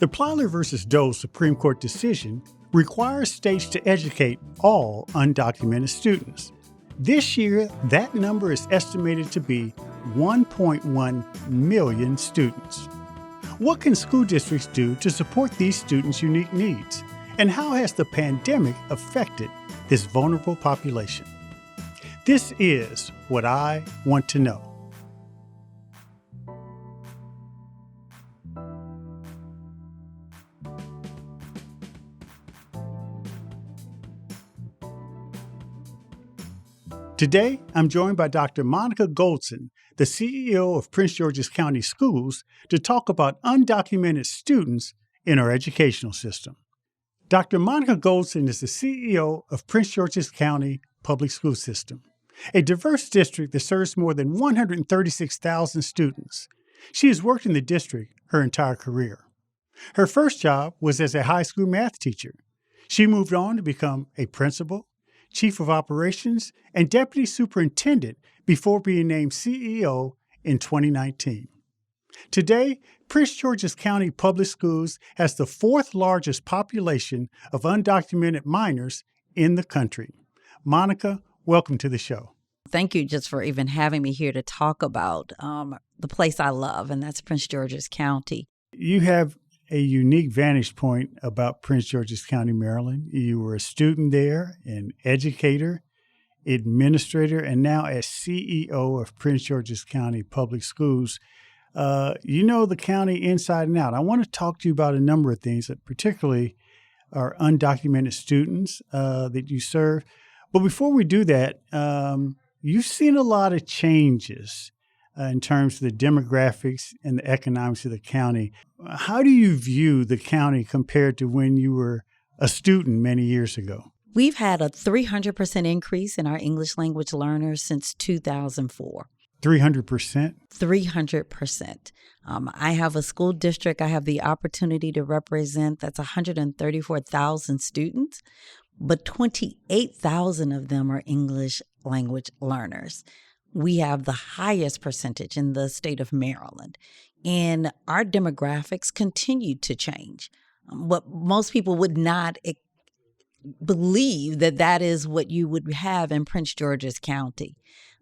The Plyler versus Doe Supreme Court decision requires states to educate all undocumented students. This year, that number is estimated to be 1.1 million students. What can school districts do to support these students' unique needs? And how has the pandemic affected this vulnerable population? This is what I want to know. Today, I'm joined by Dr. Monica Goldson, the CEO of Prince George's County Schools, to talk about undocumented students in our educational system. Dr. Monica Goldson is the CEO of Prince George's County Public School System, a diverse district that serves more than 136,000 students. She has worked in the district her entire career. Her first job was as a high school math teacher. She moved on to become a principal, chief of operations, and deputy superintendent before being named CEO in 2019. Today, Prince George's County Public Schools has the fourth largest population of undocumented minors in the country. Monica, welcome to the show. Thank you just for even having me here to talk about the place I love, and that's Prince George's County. You have a unique vantage point about Prince George's County, Maryland. You were a student there, an educator, administrator, and now as CEO of Prince George's County Public Schools. You know the county inside and out. I want to talk to you about a number of things, that particularly are undocumented students that you serve. But before we do that, you've seen a lot of changes in terms of the demographics and the economics of the county. How do you view the county compared to when you were a student many years ago? We've had a 300% increase in our English language learners since 2004. 300%? 300%. I have a school district I have the opportunity to represent that's 134,000 students, but 28,000 of them are English language learners. We have the highest percentage in the state of Maryland, and our demographics continue to change. What most people would not believe that is what you would have in Prince George's County.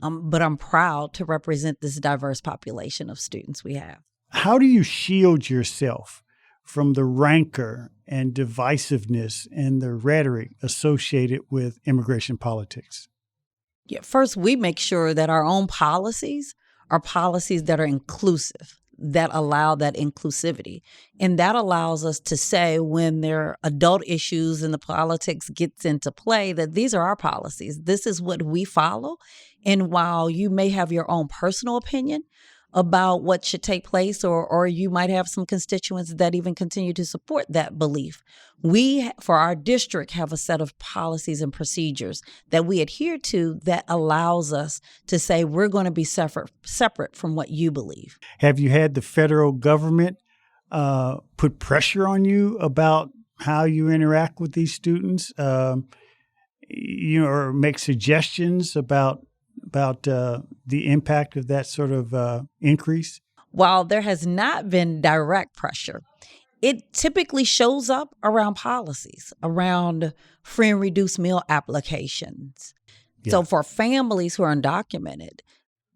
But I'm proud to represent this diverse population of students we have. How do you shield yourself from the rancor and divisiveness and the rhetoric associated with immigration politics? Yeah, first, we make sure that our own policies are policies that are inclusive, that allow that inclusivity. And that allows us to say when there are adult issues and the politics gets into play, that these are our policies. This is what we follow. And while you may have your own personal opinion about what should take place, or you might have some constituents that even continue to support that belief, we, for our district, have a set of policies and procedures that we adhere to that allows us to say we're going to be separate from what you believe. Have you had the federal government put pressure on you about how you interact with these students, or make suggestions about the impact of that sort of increase? While there has not been direct pressure, it typically shows up around policies, around free and reduced meal applications. Yeah. So for families who are undocumented,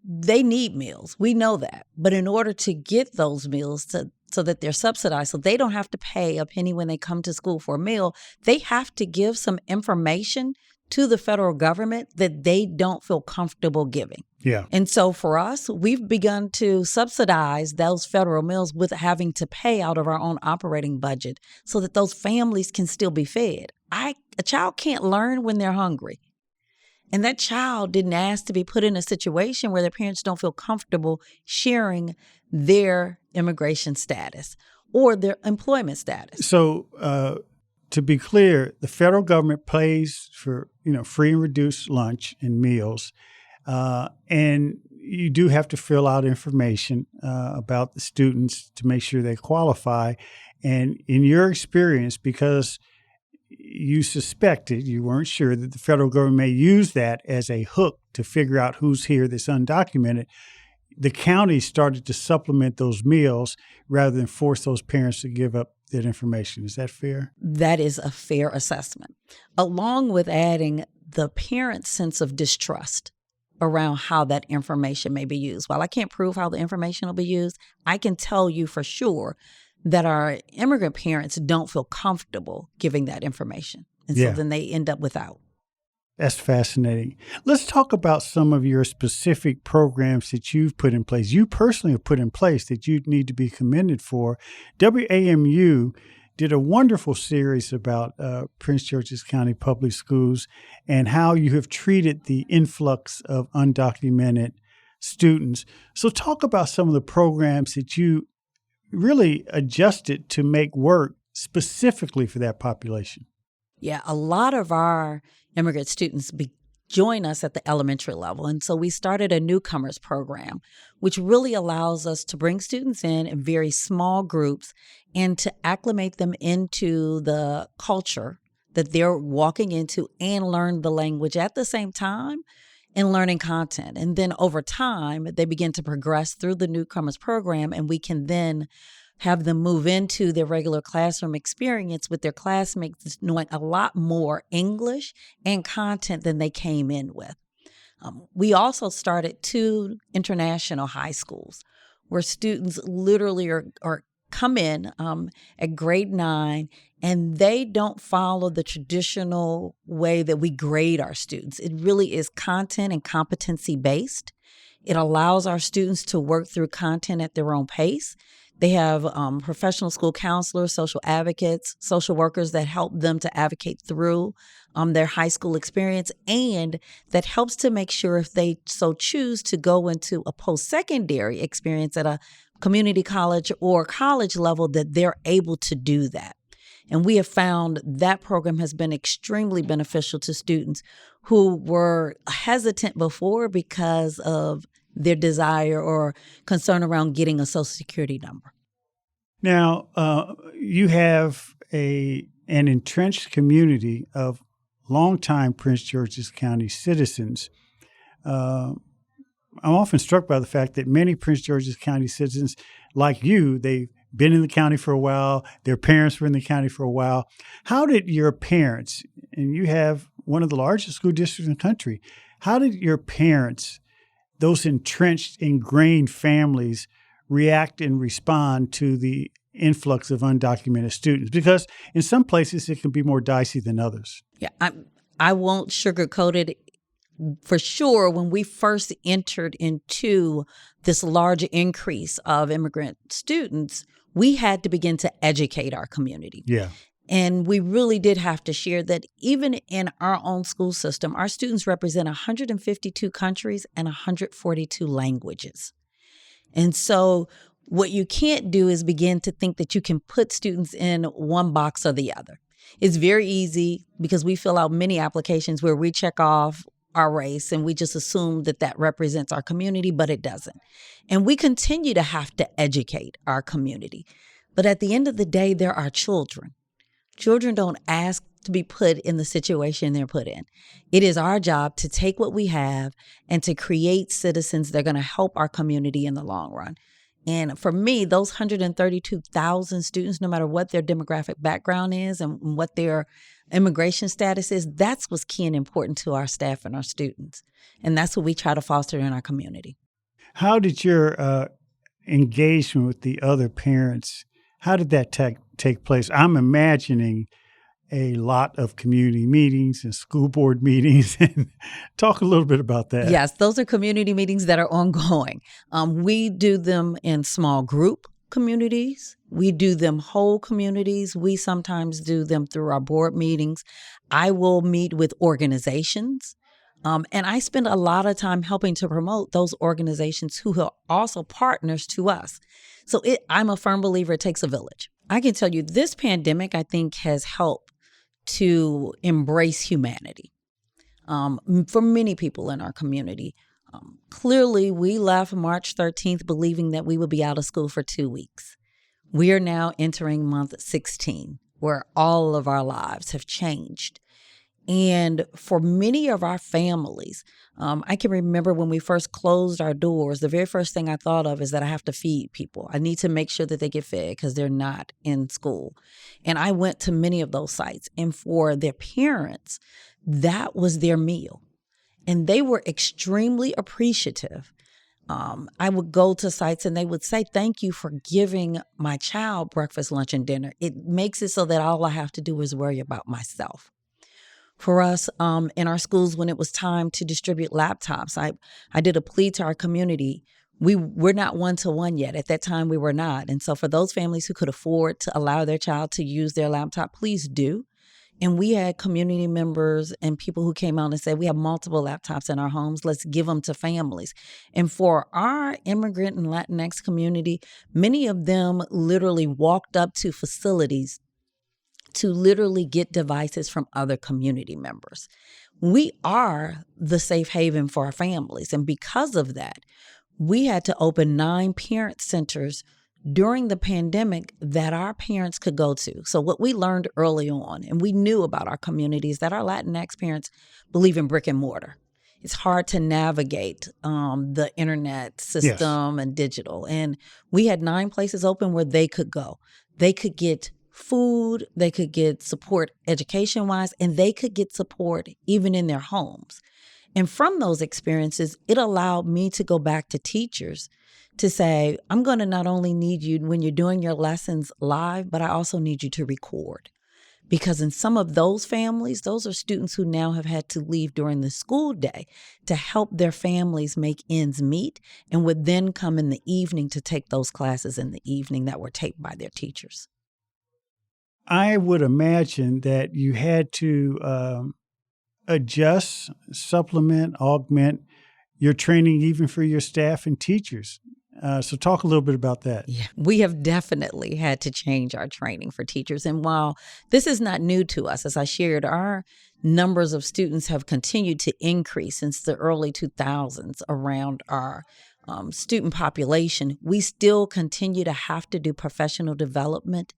they need meals. We know that. But in order to get those meals so that they're subsidized, so they don't have to pay a penny when they come to school for a meal, they have to give some information to the federal government that they don't feel comfortable giving. Yeah. And so for us, we've begun to subsidize those federal meals with having to pay out of our own operating budget so that those families can still be fed. A child can't learn when they're hungry. And that child didn't ask to be put in a situation where their parents don't feel comfortable sharing their immigration status or their employment status. So, to be clear, the federal government pays for, free and reduced lunch and meals, and you do have to fill out information about the students to make sure they qualify. And in your experience, because you suspected, you weren't sure that the federal government may use that as a hook to figure out who's here that's undocumented, the county started to supplement those meals rather than force those parents to give up that information. Is that fair? That is a fair assessment, along with adding the parent's sense of distrust around how that information may be used. While I can't prove how the information will be used, I can tell you for sure that our immigrant parents don't feel comfortable giving that information. And so then they end up without. That's fascinating. Let's talk about some of your specific programs that you've put in place. You personally have put in place that you need to be commended for. WAMU did a wonderful series about Prince George's County Public Schools and how you have treated the influx of undocumented students. So talk about some of the programs that you really adjusted to make work specifically for that population. Yeah, a lot of our immigrant students join us at the elementary level. And so we started a newcomers program, which really allows us to bring students in very small groups and to acclimate them into the culture that they're walking into and learn the language at the same time and learning content. And then over time, they begin to progress through the newcomers program, and we can then have them move into their regular classroom experience with their classmates knowing a lot more English and content than they came in with. We also started 2 international high schools where students literally are come in at grade 9, and they don't follow the traditional way that we grade our students. It really is content and competency based. It allows our students to work through content at their own pace. They have professional school counselors, social advocates, social workers that help them to advocate through their high school experience, and that helps to make sure if they so choose to go into a post-secondary experience at a community college or college level, that they're able to do that. And we have found that program has been extremely beneficial to students who were hesitant before because of their desire or concern around getting a Social Security number. Now, you have an entrenched community of longtime Prince George's County citizens. I'm often struck by the fact that many Prince George's County citizens, like you, they've been in the county for a while, their parents were in the county for a while. How did your parents, and you have one of the largest school districts in the country, how did your parents, those entrenched, ingrained families, react and respond to the influx of undocumented students? Because in some places it can be more dicey than others. Yeah, I won't sugarcoat it. For sure, when we first entered into this large increase of immigrant students, we had to begin to educate our community. Yeah. And we really did have to share that even in our own school system, our students represent 152 countries and 142 languages. And so what you can't do is begin to think that you can put students in one box or the other. It's very easy because we fill out many applications where we check off our race and we just assume that that represents our community, but it doesn't. And we continue to have to educate our community. But at the end of the day, they're our children. Children don't ask to be put in the situation they're put in. It is our job to take what we have and to create citizens that are going to help our community in the long run. And for me, those 132,000 students, no matter what their demographic background is and what their immigration status is, that's what's key and important to our staff and our students. And that's what we try to foster in our community. How did your engagement with the other parents, how did that take place? I'm imagining a lot of community meetings and school board meetings. And talk a little bit about that. Yes, those are community meetings that are ongoing. We do them in small group communities. We do them whole communities. We sometimes do them through our board meetings. I will meet with organizations. And I spend a lot of time helping to promote those organizations who are also partners to us. So I'm a firm believer it takes a village. I can tell you this pandemic, I think, has helped to embrace humanity for many people in our community. Clearly, we left March 13th believing that we would be out of school for 2 weeks. We are now entering month 16, where all of our lives have changed. And for many of our families, I can remember when we first closed our doors, the very first thing I thought of is that I have to feed people. I need to make sure that they get fed because they're not in school. And I went to many of those sites. And for their parents, that was their meal. And they were extremely appreciative. I would go to sites and they would say, "Thank you for giving my child breakfast, lunch, and dinner. It makes it so that all I have to do is worry about myself." For us, in our schools, when it was time to distribute laptops, I did a plea to our community. We're not one-to-one yet. At that time, we were not. And so for those families who could afford to allow their child to use their laptop, please do. And we had community members and people who came out and said, "We have multiple laptops in our homes. Let's give them to families." And for our immigrant and Latinx community, many of them literally walked up to facilities to literally get devices from other community members. We are the safe haven for our families. And because of that, we had to open 9 parent centers during the pandemic that our parents could go to. So what we learned early on, and we knew about our communities, that our Latinx parents believe in brick and mortar. It's hard to navigate the internet system and digital. And we had 9 places open where they could go. They could get food, they could get support education-wise, and they could get support even in their homes. And from those experiences, it allowed me to go back to teachers to say, "I'm going to not only need you when you're doing your lessons live, but I also need you to record." Because in some of those families, those are students who now have had to leave during the school day to help their families make ends meet, and would then come in the evening to take those classes in the evening that were taped by their teachers. I would imagine that you had to adjust, supplement, augment your training even for your staff and teachers. So talk a little bit about that. Yeah, we have definitely had to change our training for teachers. And while this is not new to us, as I shared, our numbers of students have continued to increase since the early 2000s around our student population. We still continue to have to do professional development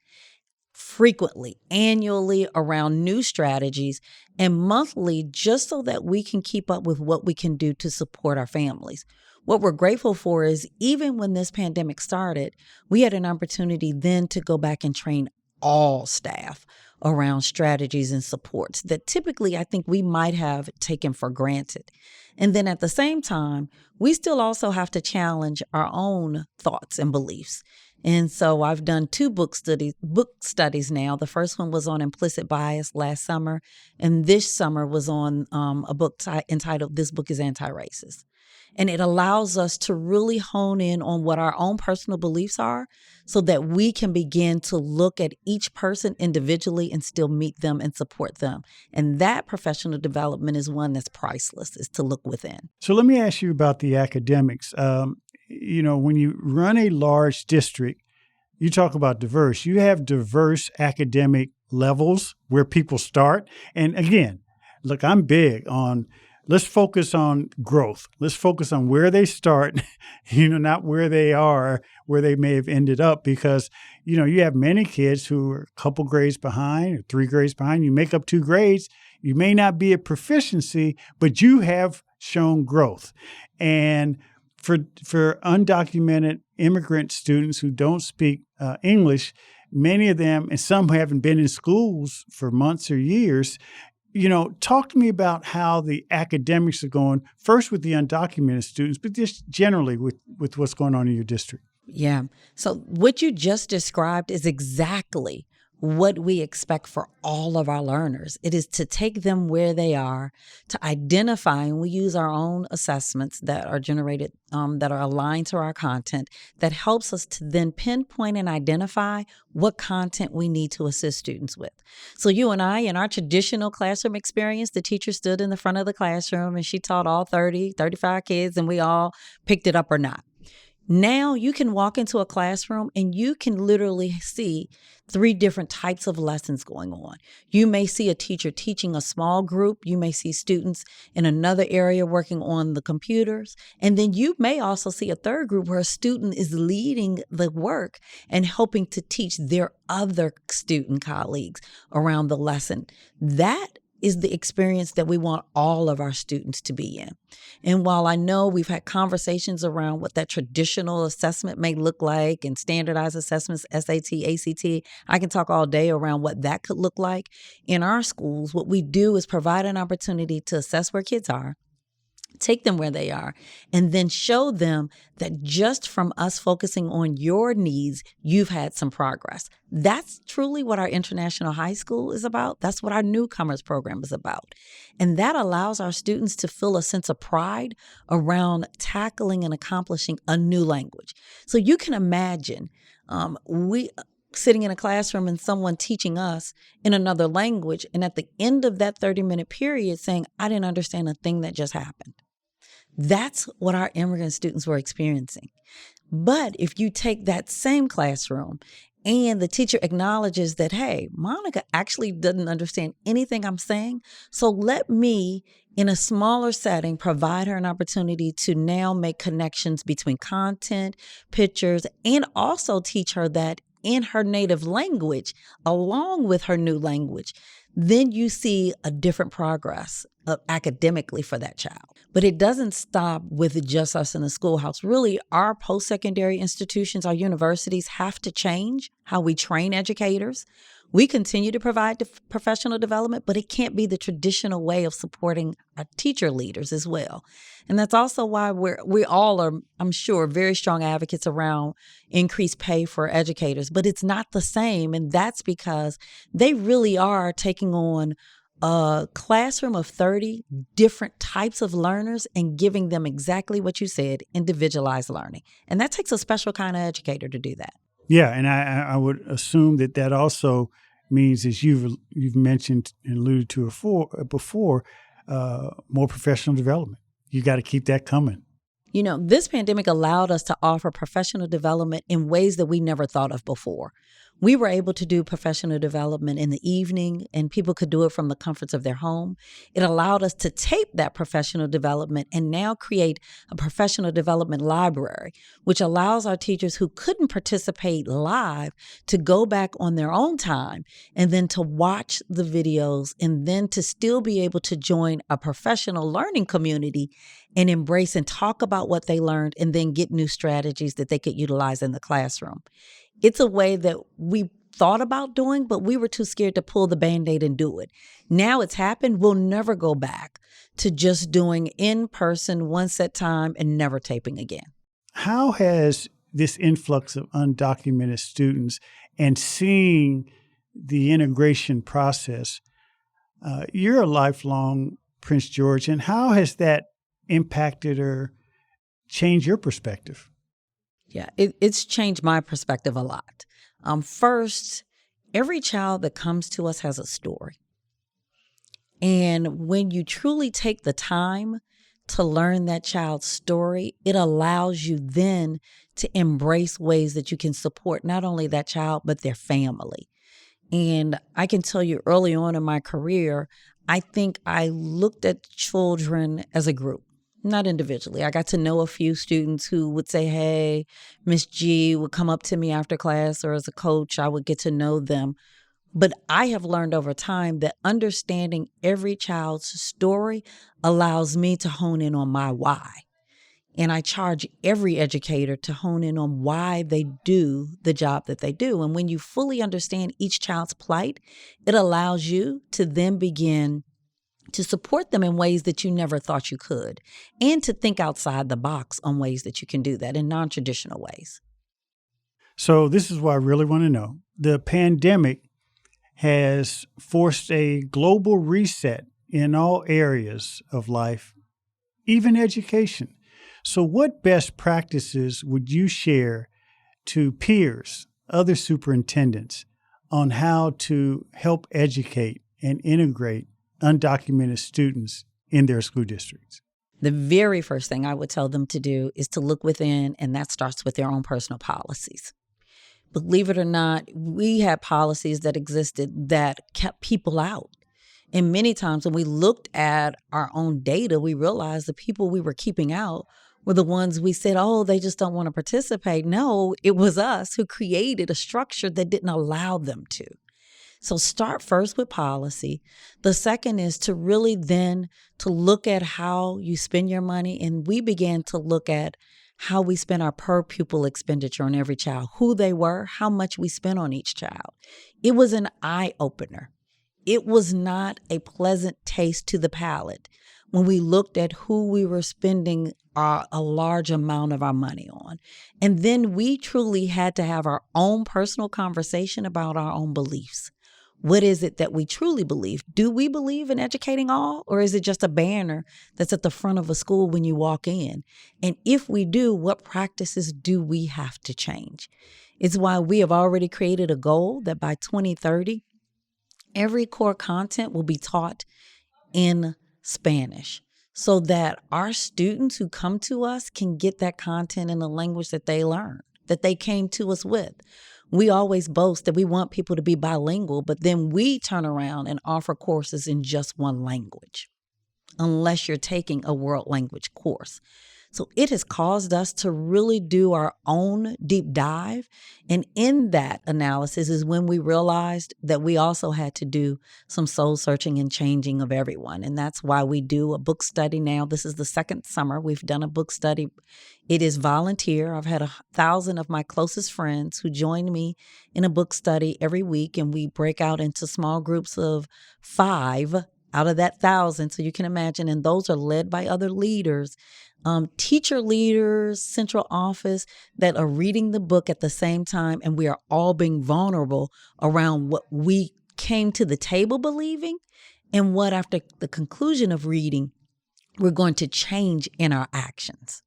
frequently, annually, around new strategies, and monthly, just so that we can keep up with what we can do to support our families. What we're grateful for is even when this pandemic started, we had an opportunity then to go back and train all staff around strategies and supports that typically I think we might have taken for granted. And then at the same time, we still also have to challenge our own thoughts and beliefs. And so I've done 2 book studies now. The first one was on implicit bias last summer, and this summer was on a book entitled "This Book is Anti-Racist." And it allows us to really hone in on what our own personal beliefs are so that we can begin to look at each person individually and still meet them and support them. And that professional development is one that's priceless, is to look within. So let me ask you about the academics. When you run a large district, you talk about diverse. You have diverse academic levels where people start. And again, look, I'm big on let's focus on growth. Let's focus on where they start, not where they are, where they may have ended up. Because, you have many kids who are a couple grades behind or 3 grades behind. You make up 2 grades. You may not be at proficiency, but you have shown growth. And for undocumented immigrant students who don't speak English, many of them, and some haven't been in schools for months or years, talk to me about how the academics are going, first with the undocumented students, but just generally with what's going on in your district. Yeah. So what you just described is exactly what we expect for all of our learners. It is to take them where they are, to identify, and we use our own assessments that are generated, that are aligned to our content, that helps us to then pinpoint and identify what content we need to assist students with. So you and I, in our traditional classroom experience, the teacher stood in the front of the classroom and she taught all 30, 35 kids, and we all picked it up or not. Now you can walk into a classroom and you can literally see 3 different types of lessons going on. You may see a teacher teaching a small group. You may see students in another area working on the computers. And then you may also see a third group where a student is leading the work and helping to teach their other student colleagues around the lesson. That is the experience that we want all of our students to be in. And while I know we've had conversations around what that traditional assessment may look like and standardized assessments, SAT, ACT, I can talk all day around what that could look like. In our schools, what we do is provide an opportunity to assess where kids are, take them where they are, and then show them that just from us focusing on your needs, you've had some progress. That's truly what our international high school is about. That's what our newcomers program is about. And that allows our students to feel a sense of pride around tackling and accomplishing a new language. So you can imagine we sitting in a classroom and someone teaching us in another language, and at the end of that 30-minute period saying, I didn't understand a thing that just happened. That's what our immigrant students were experiencing. But if you take that same classroom and the teacher acknowledges that, hey, Monica actually doesn't understand anything I'm saying, so let me, in a smaller setting, provide her an opportunity to now make connections between content, pictures, and also teach her that in her native language, along with her new language, then you see a different progress academically for that child. But it doesn't stop with just us in the schoolhouse. Really, our post-secondary institutions, our universities have to change how we train educators. We continue to provide professional development, but it can't be the traditional way of supporting our teacher leaders as well. And that's also why we all are, I'm sure, very strong advocates around increased pay for educators, but it's not the same. And that's because they really are taking on a classroom of 30 different types of learners and giving them exactly what you said, individualized learning. And that takes a special kind of educator to do that. Yeah, and I would assume that also means, as you've mentioned and alluded to before, more professional development. You got to keep that coming. You know, this pandemic allowed us to offer professional development in ways that we never thought of before. We were able to do professional development in the evening, and people could do it from the comforts of their home. It allowed us to tape that professional development and now create a professional development library, which allows our teachers who couldn't participate live to go back on their own time and then to watch the videos and then to still be able to join a professional learning community and embrace and talk about what they learned and then get new strategies that they could utilize in the classroom. It's a way that we thought about doing, but we were too scared to pull the Band-Aid and do it. Now it's happened. We'll never go back to just doing in-person, one set time and never taping again. How has this influx of undocumented students and seeing the integration process, you're a lifelong Prince Georgian, how has that impacted or changed your perspective? Yeah, it's changed my perspective a lot. First, every child that comes to us has a story. And when you truly take the time to learn that child's story, it allows you then to embrace ways that you can support not only that child, but their family. And I can tell you early on in my career, I think I looked at children as a group. Not individually. I got to know a few students who would say, hey, Miss G would come up to me after class, or as a coach, I would get to know them. But I have learned over time that understanding every child's story allows me to hone in on my why. And I charge every educator to hone in on why they do the job that they do. And when you fully understand each child's plight, it allows you to then begin to support them in ways that you never thought you could, and to think outside the box on ways that you can do that in non-traditional ways. So this is what I really want to know. The pandemic has forced a global reset in all areas of life, even education. So what best practices would you share to peers, other superintendents, on how to help educate and integrate undocumented students in their school districts? The very first thing I would tell them to do is to look within, and that starts with their own personal policies. Believe it or not, we had policies that existed that kept people out. And many times when we looked at our own data, we realized the people we were keeping out were the ones we said, oh, they just don't want to participate. No, it was us who created a structure that didn't allow them to. So start first with policy. The second is to really then to look at how you spend your money. And we began to look at how we spent our per pupil expenditure on every child, who they were, how much we spent on each child. It was an eye opener. It was not a pleasant taste to the palate when we looked at who we were spending a large amount of our money on. And then we truly had to have our own personal conversation about our own beliefs. What is it that we truly believe? Do we believe in educating all, or is it just a banner that's at the front of a school when you walk in? And if we do, what practices do we have to change? It's why we have already created a goal that by 2030, every core content will be taught in Spanish so that our students who come to us can get that content in the language that they learn, that they came to us with. We always boast that we want people to be bilingual, but then we turn around and offer courses in just one language, unless you're taking a world language course. So it has caused us to really do our own deep dive. And in that analysis is when we realized that we also had to do some soul searching and changing of everyone. And that's why we do a book study now. This is the second summer we've done a book study. It is volunteer. I've had 1,000 of my closest friends who join me in a book study every week. And we break out into small groups of 5 out of that 1,000. So you can imagine, and those are led by other leaders, teacher leaders, central office that are reading the book at the same time. And we are all being vulnerable around what we came to the table believing and what after the conclusion of reading, we're going to change in our actions.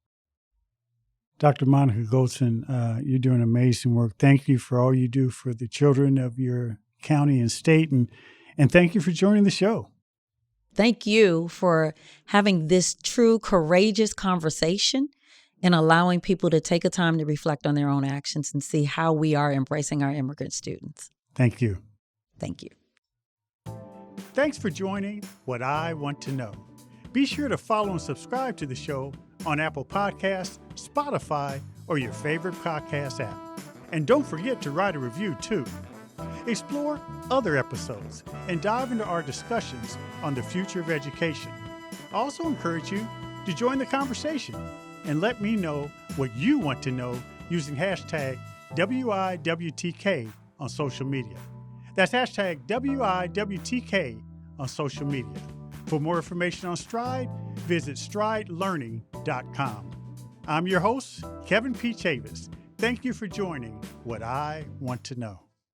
Dr. Monica Goldson, you're doing amazing work. Thank you for all you do for the children of your county and state. And thank you for joining the show. Thank you for having this true, courageous conversation and allowing people to take a time to reflect on their own actions and see how we are embracing our immigrant students. Thank you. Thank you. Thanks for joining What I Want to Know. Be sure to follow and subscribe to the show on Apple Podcasts, Spotify, or your favorite podcast app. And don't forget to write a review, too. Explore other episodes and dive into our discussions on the future of education. I also encourage you to join the conversation and let me know what you want to know using hashtag WIWTK on social media. That's hashtag WIWTK on social media. For more information on Stride, visit stridelearning.com. I'm your host, Kevin P. Chavis. Thank you for joining What I Want to Know.